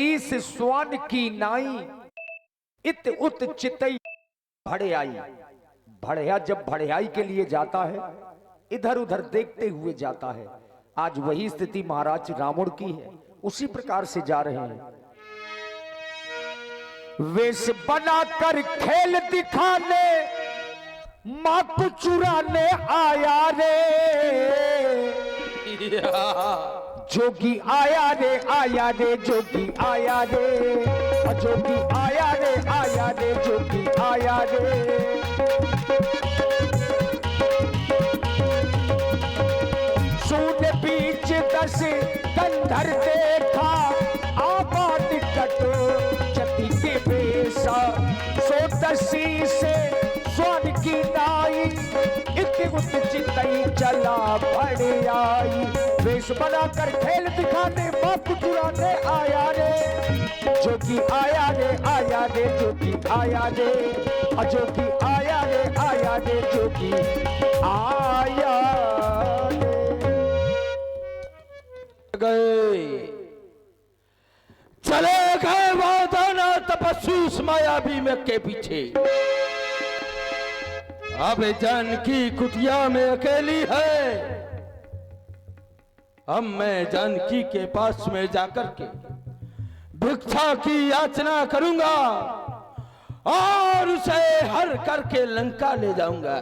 इस स्वान की नाई इत उत चितई भड़े आई। भड़िया जब भड़ियाई के लिए जाता है इधर उधर देखते हुए जाता है। आज वही स्थिति महाराज रावण की है, उसी प्रकार से जा रहे हैं। वेश बनाकर खेल दिखाने मां को चुराने आया रे, जोगी आया रे आया रे जोगी आया रे, जोगी आया रे आया रे जोगी आया रे। सून बीच 10 कंधर देखा आबाद कट जति के बेसा, सो 10 से स्वान की नाई इत उत चितई चला भड़े आई। वेश बनाकर खेल दिखाने मां को चुराने आया रे, जोगी आया रे आया रे जोगी आया रे, जोगी आया रे आया रे जोगी आया रे। गए चले गए वादाना तपस्वी उस मायावी में के पीछे। अब जानकी कुटिया में अकेली है। अब मैं जानकी के पास में जाकर के भिक्षा की याचना करूंगा और उसे हर करके लंका ले जाऊंगा।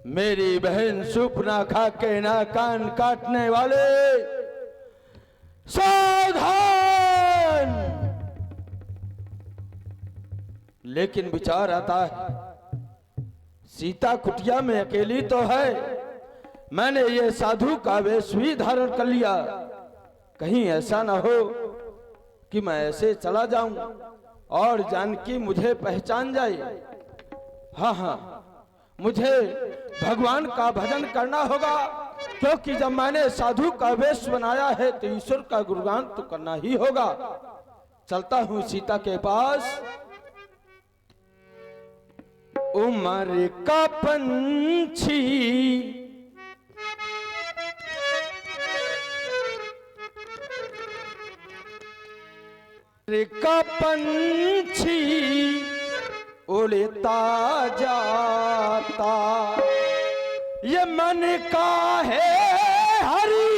मेरी बहन सुपना खा के ना कान काटने वाले सावधान। लेकिन विचार आता है सीता कुटिया में अकेली तो है, मैंने ये साधु का वेश भी धारण कर लिया, कहीं ऐसा ना हो कि मैं ऐसे चला जाऊं और जानकी मुझे पहचान जाए। हाँ हाँ, मुझे भगवान का भजन करना होगा, क्योंकि जब मैंने साधु का वेश बनाया है तो ईश्वर का गुणगान तो करना ही होगा। चलता हूं सीता के पास। उमर का पंछी का पंछी उड़ता जाता, ये मन का है हरि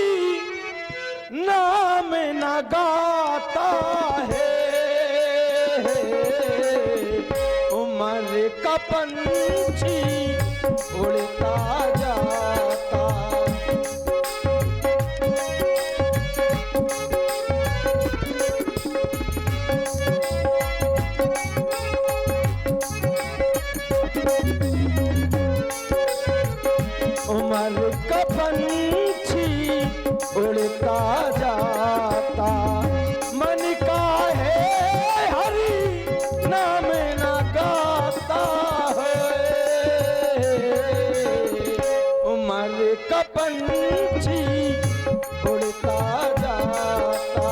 नाम न गाता है। उमर का पंछी उड़ता जाता, उमर का पंछी उड़ता जाता, मन का है हरि नाम न गाता है। उमर का पंछी उड़ता जाता,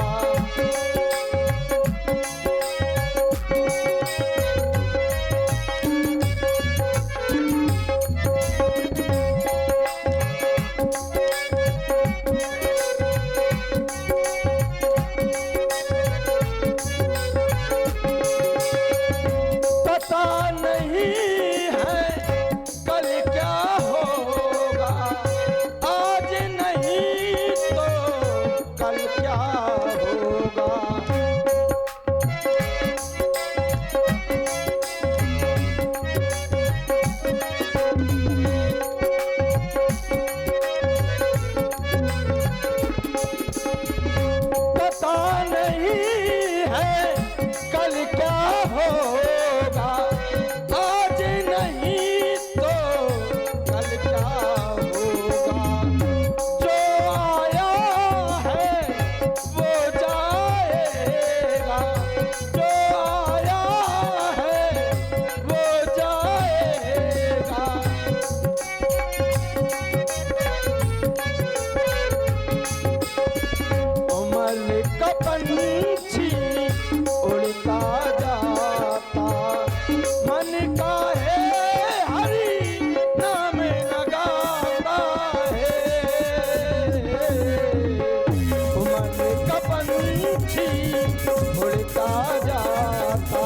का पंछी पक्षी उड़ता जाता,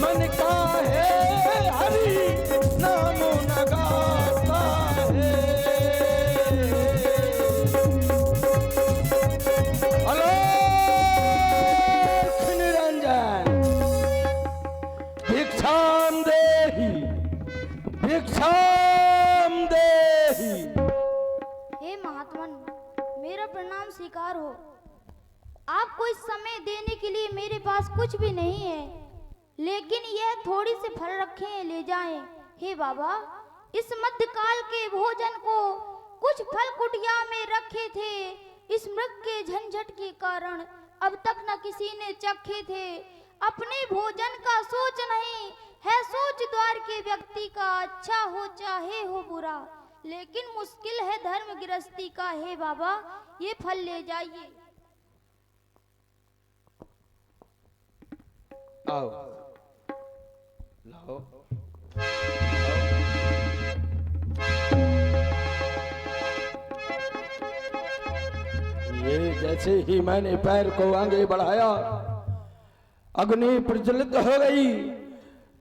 मन का है हरि नाम न गाता है। अलोक निरंजन भिक्षाम देहि, भिक्षाम देहि। हे महात्मन, मेरा प्रणाम स्वीकार हो। आपको इस समय देने के लिए मेरे पास कुछ भी नहीं है, लेकिन यह थोड़ी से फल रखे हैं, ले जाएं। हे बाबा, इस मध्यकाल के भोजन को कुछ फल कुटिया में रखे थे। इस मृग के झंझट के कारण अब तक न किसी ने चखे थे। अपने भोजन का सोच नहीं है, सोच द्वार के व्यक्ति का, अच्छा हो चाहे हो बुरा, लेकिन मुश्किल है धर्म गृहस्थी का। हे बाबा, ये फल ले जाइए। आओ लाओ। ये जैसे ही मैंने पैर को आगे बढ़ाया, अग्नि प्रज्वलित हो गई।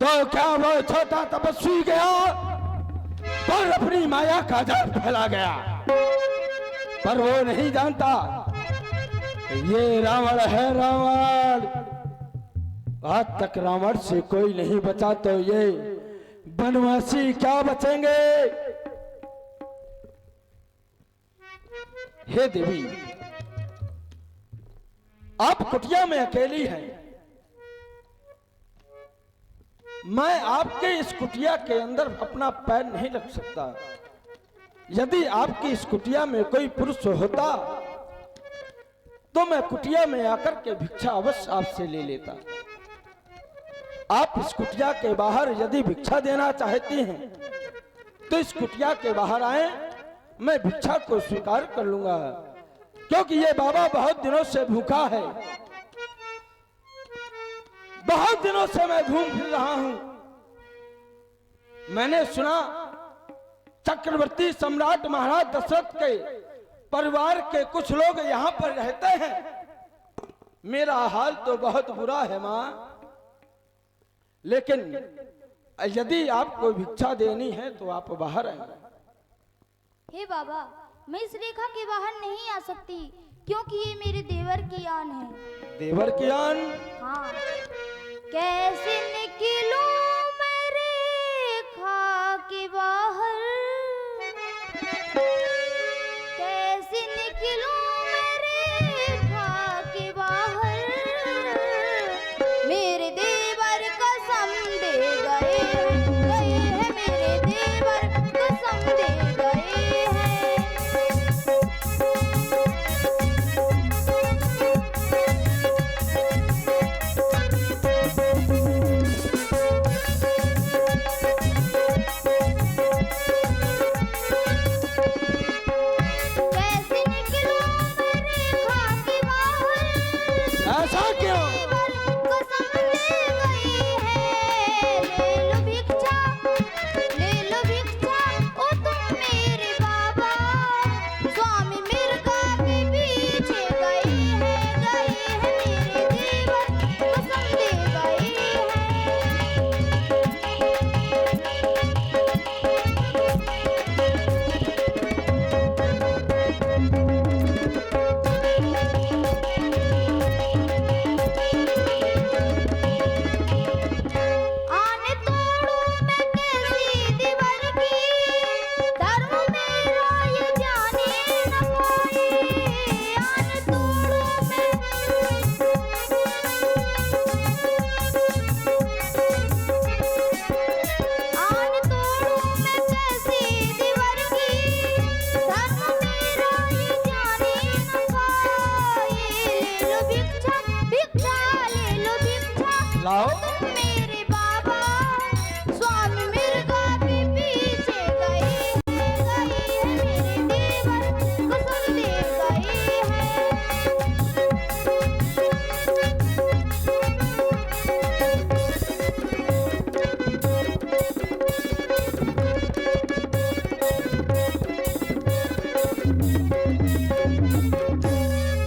तो क्या वो छोटा तपस्वी गया पर अपनी माया का जाल फैला गया, पर वो नहीं जानता ये रावण है। रावण आज तक रावण से कोई नहीं बचा, तो ये बनवासी क्या बचेंगे। हे देवी, आप कुटिया में अकेली हैं। मैं आपके इस कुटिया के अंदर अपना पैर नहीं रख सकता। यदि आपकी इस कुटिया में कोई पुरुष होता तो मैं कुटिया में आकर के भिक्षा अवश्य आपसे ले लेता। आप इस कुटिया के बाहर यदि भिक्षा देना चाहती हैं तो इस कुटिया के बाहर आए, मैं भिक्षा को स्वीकार कर लूंगा। क्योंकि ये बाबा बहुत दिनों से भूखा है, बहुत दिनों से मैं घूम फिर रहा हूं। मैंने सुना चक्रवर्ती सम्राट महाराज दशरथ के परिवार के कुछ लोग यहां पर रहते हैं। मेरा हाल तो बहुत बुरा है मां, लेकिन यदि आपको भिक्षा देनी है तो आप बाहर आए। हे बाबा, मैं इस रेखा के बाहर नहीं आ सकती, क्योंकि ये मेरे देवर की आन है। देवर की आन? हाँ। कैसे निकलूं मैं रेखा के बाहर, कैसे निकलूं मैं रेखा के बाहर, मेरे देवर कसम दे गए हैं, मेरे देवर कसम दे गए हैं। कैसे निकलूं मैं रेखा के बाहर, ऐसा क्यों? कसम दे गई है। ले लो भिक्षा, ले लो भिक्षा, ओ तुम मेरे बाबा, स्वामी मिर्गा के पीछे गए हैं मेरे देवर, कसम दे गए आने तोड़ू मैं कैसी दीवार की, धर्म मेरा ये जाने न पाए। आने तोड़ू मैं, आने तोड़ू मैं कैसी दीवार की, धर्म मेरा ये जाने न पाए। ले लो भिक्षा, भिक्षा ले लो भिक्षा, लाओ। तुम मेरे बाबा, स्वामी मिर्गा के पीछे गए हैं मेरे देवर, कसम दे गए हैं।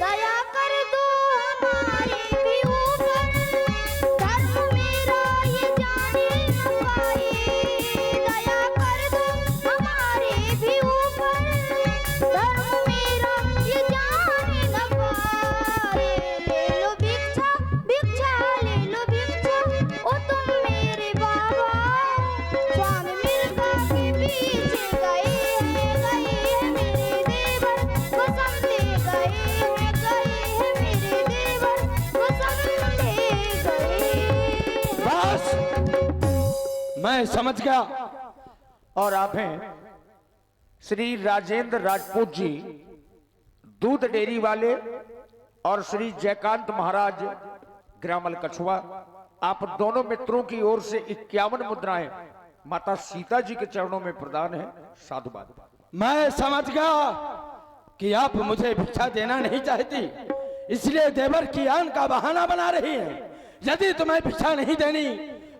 दया कर दो मैं समझ गया। और आप हैं श्री राजेंद्र राजपूत जी, दूध डेयरी वाले, और श्री जयकांत महाराज ग्रामल कछुआ। आप दोनों मित्रों की ओर से 51 मुद्राएं माता सीता जी के चरणों में प्रदान है। साधुवाद। मैं समझ गया कि आप मुझे भिक्षा देना नहीं चाहती, इसलिए देवर की आन का बहाना बना रही है। यदि तुम्हें भिक्षा नहीं देनी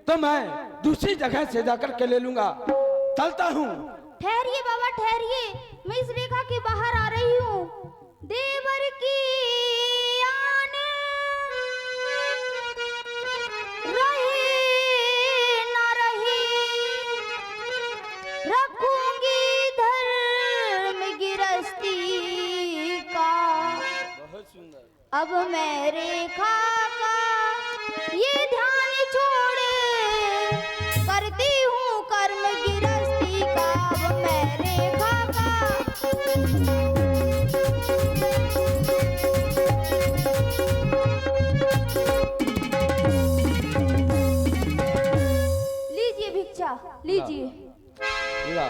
तो मैं दूसरी जगह से जाकर के ले लूंगा। चलता हूँ। ठहरिए बाबा ठहरिए, मैं इस रेखा के बाहर आ रही हूँ। देवर की आन रही ना रही, रखूंगी धर्म गिरस्ती का। बहुत सुंदर। अब मैं रेखा का ये ध्यान छोड़ करती हूँ कर्म गिरस्ती का। अब मैं रेखा का लीजिए भिक्षा लीजिए। ला।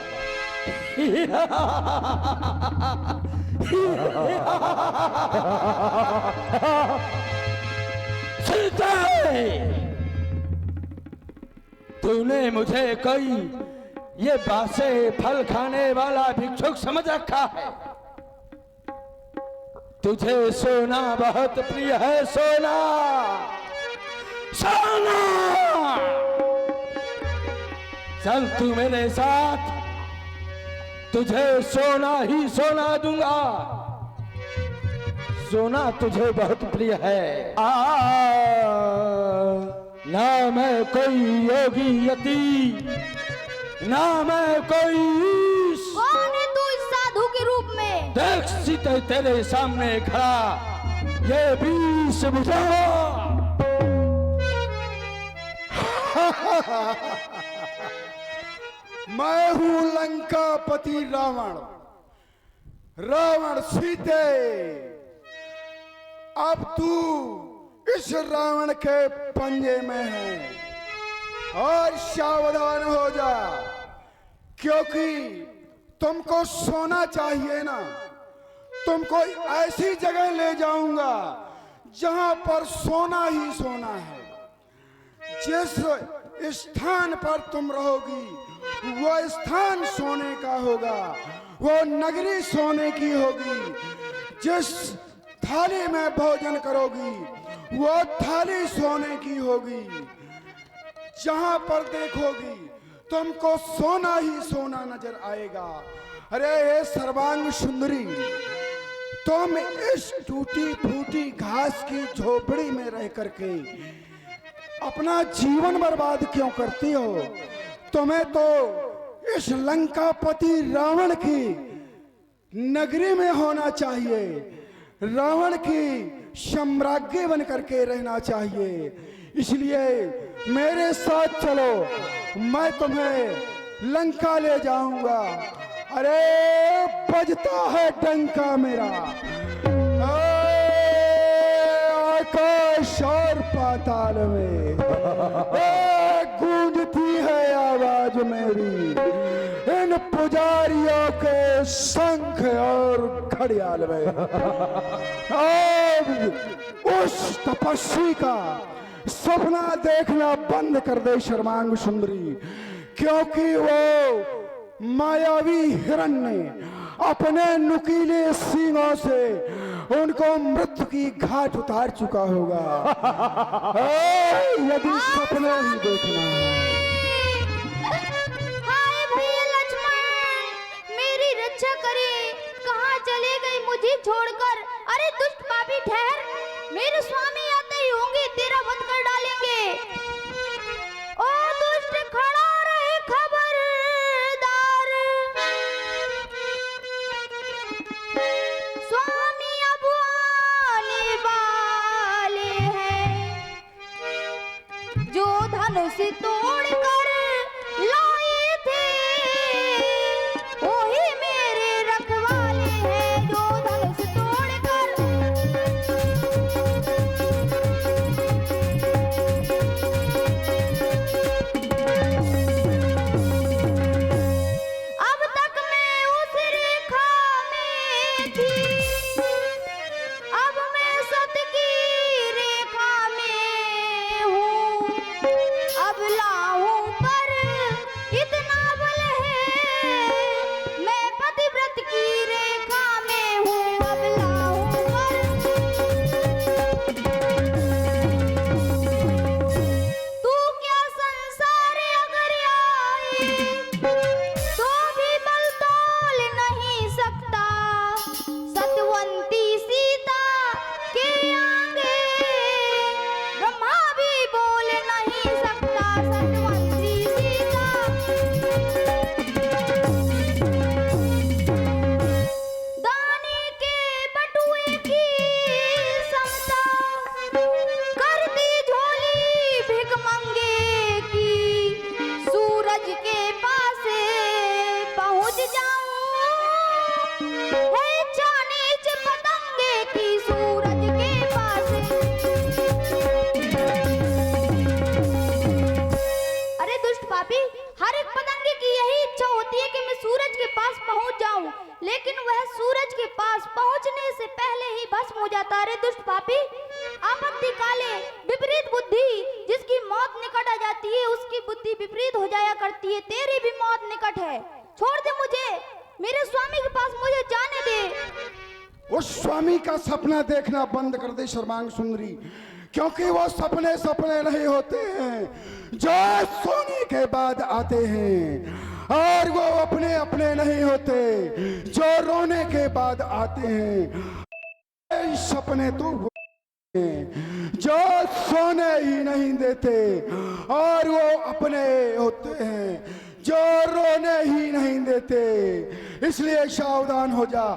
सीता, तूने मुझे कोई ये बासे फल खाने वाला भिक्षुक समझ रखा है। तुझे सोना बहुत प्रिय है। सोना सोना, चल तू मेरे साथ, तुझे सोना ही सोना दूंगा। सोना तुझे बहुत प्रिय है। ना मैं कोई योगी यति, ना मैं कोई कौन है तू इस साधु के रूप में? देख सीते तेरे सामने खड़ा ये 20 भुजा। मैं हूं लंकापति रावण, रावण सीते। अब तू इस रावण के पंजे में है और सावधान हो जा, क्योंकि तुमको सोना चाहिए ना। तुमको ऐसी जगह ले जाऊंगा जहां पर सोना ही सोना है। जिस स्थान पर तुम रहोगी वो स्थान सोने का होगा, वो नगरी सोने की होगी। जिस थाली में भोजन करोगी वो थाली सोने की होगी। जहां पर देखोगी तुमको सोना ही सोना नजर आएगा। अरे ये सर्वांग सुंदरी, तुम इस टूटी फूटी घास की झोपड़ी में रह करके अपना जीवन बर्बाद क्यों करती हो? तुम्हें तो इस लंकापति रावण की नगरी में होना चाहिए, रावण की सम्राज्ञी बन करके रहना चाहिए। इसलिए मेरे साथ चलो, मैं तुम्हें लंका ले जाऊंगा। अरे बजता है डंका मेरा, आकाश और पाताल में गूंजती है आवाज मेरी इन पुजारियों के शंख और घड़ियाल में। अब उस तपस्वी का सपना देखना बंद कर दे शर्मांग सुंदरी, क्योंकि वो मायावी हिरण ने अपने नुकीले सींगों से उनको मृत्यु की घाट उतार चुका होगा। यदि सपने ही देखना है। हाय भैया लक्ष्मण, मेरी रक्षा करे। कहाँ चले गए मुझे छोड़कर? अरे दुष्ट पापी ठहर, मेरे स्वामी आते ही होंगे, तेरा वध कर डालेंगे। ओ दुष्ट खड़ा रहे खबरदार, स्वामी अब आने वाले हैं। जो धन से तोड़ कर लाए थे वही मेरे रखवाले हैं। जो धन से तोड़ कर विपरीत बुद्धि, जिसकी मौत निकट आ जाती है उसकी बुद्धि विपरीत हो जाया करती है। तेरी भी मौत निकट है, छोड़ दे मुझे, मेरे स्वामी के पास मुझे जाने दे। उस स्वामी का सपना देखना बंद कर दे सर्वांग सुंदरी, क्योंकि वो सपने सपने नहीं होते हैं जो सोने के बाद आते हैं, और वो अपने अपने नहीं होते जो रोने के बाद आते हैं। सपने तो जो सोने ही नहीं देते, और वो अपने होते हैं जो रोने ही नहीं देते। इसलिए सावधान हो जा।